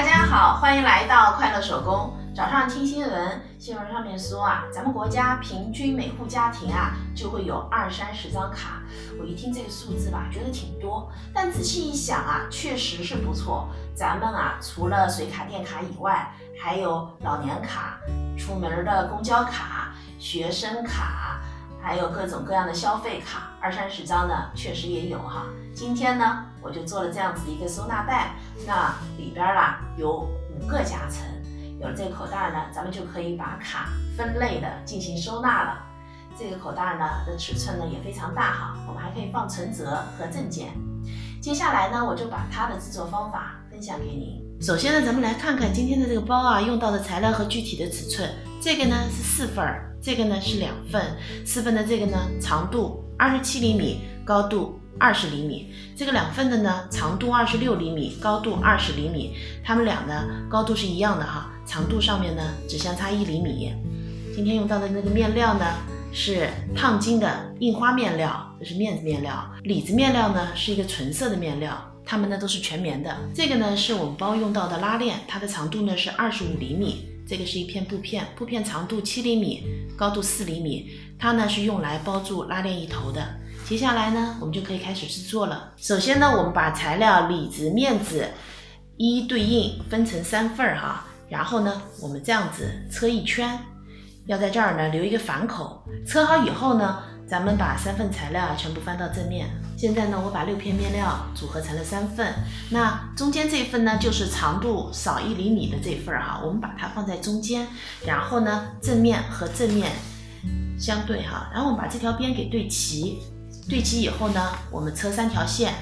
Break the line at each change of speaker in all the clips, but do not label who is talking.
大家好，欢迎来到快乐手工。早上听新闻，新闻上面说咱们国家平均每户家庭就会有20-30张卡。我一听这个数字觉得挺多，但仔细一想确实是不错。咱们除了水卡、电卡以外，还有老年卡、出门的公交卡、学生卡，还有各种各样的消费卡，20-30张呢，确实也有哈。今天呢，我就做了这样子的一个收纳袋，那里边有5个夹层。有了这个口袋呢，咱们就可以把卡分类的进行收纳了。这个口袋呢的尺寸呢也非常大哈，我们还可以放存折和证件。接下来呢，我就把它的制作方法分享给您。首先呢，咱们来看看今天的这个包用到的材料和具体的尺寸。这个呢是4份，这个呢是2份。4份的这个呢长度27厘米，高度20厘米，这个2份的呢长度26厘米，高度20厘米，它们俩呢高度是一样的哈，长度上面呢只相差1厘米。今天用到的那个面料呢是烫金的印花面料，这是面子面料。里子面料呢是一个纯色的面料，它们呢都是全棉的。这个呢是我们包用到的拉链，它的长度呢是25厘米。这个是一片布片，布片长度7厘米，高度4厘米，它呢是用来包住拉链一头的。接下来呢，我们就可以开始制作了。首先呢，我们把材料里子、面子一一对应，分成3份哈。然后呢，我们这样子车一圈，要在这儿呢留一个反口。车好以后呢，咱们把3份材料全部翻到正面。现在呢，我把6片面料组合成了3份。那中间这一份呢，就是长度少1厘米的这份哈，我们把它放在中间。然后呢，正面和正面相对哈，然后我们把这条边给对齐。对齐以后呢，我们车3条线。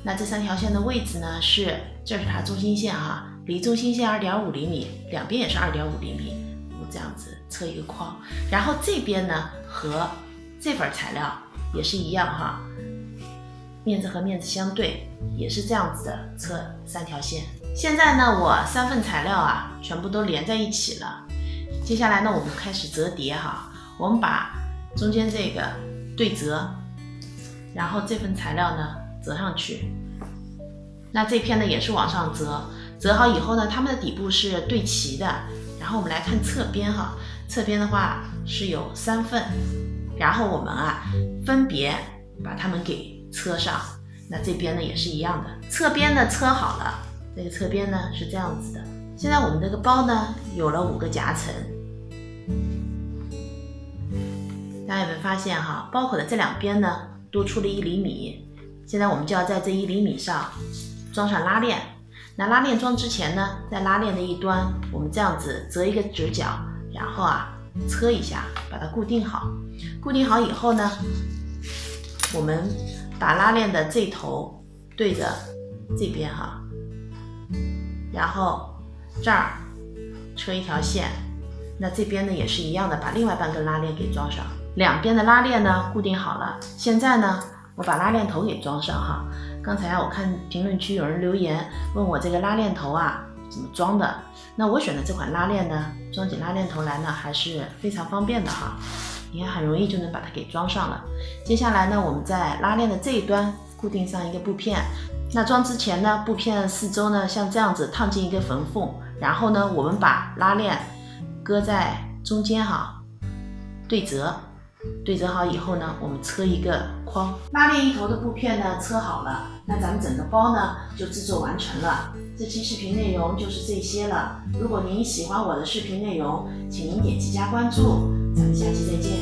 那这3条线的位置呢是，这是它中心线哈，离中心线2.5厘米，两边也是2.5厘米。我们这样子车一个框，然后这边呢和这份材料也是一样哈，面子和面子相对，也是这样子的车3条线。现在呢，我3份材料全部都连在一起了。接下来呢，我们开始折叠哈，我们把中间这个对折。然后这份材料呢折上去，那这片呢也是往上折，折好以后呢，它们的底部是对齐的。然后我们来看侧边哈，侧边的话是有3份，然后我们分别把它们给车上。那这边呢也是一样的，侧边呢车好了，这个侧边呢是这样子的。现在我们这个包呢有了5个夹层，大家有没有发现哈，包口的这2边呢多出了1厘米，现在我们就要在这1厘米上装上拉链。那拉链装之前呢，在拉链的一端，我们这样子折一个直角，然后车一下，把它固定好。固定好以后呢，我们把拉链的这头对着这边哈，然后这儿车一条线。那这边呢也是一样的，把另外半根拉链给装上。2边的拉链呢固定好了，现在呢我把拉链头给装上哈。刚才我看评论区有人留言问我这个拉链头怎么装的，那我选的这款拉链呢，装起拉链头来呢还是非常方便的哈，你看很容易就能把它给装上了。接下来呢，我们在拉链的这一端固定上一个布片，那装之前呢，布片四周呢像这样子烫进一个缝缝，然后呢我们把拉链搁在中间哈，对折。对折好以后呢，我们车一个框。拉链一头的布片呢车好了，那咱们整个包呢就制作完成了。这期视频内容就是这些了。如果您喜欢我的视频内容，请您点击加关注，咱们下期再见。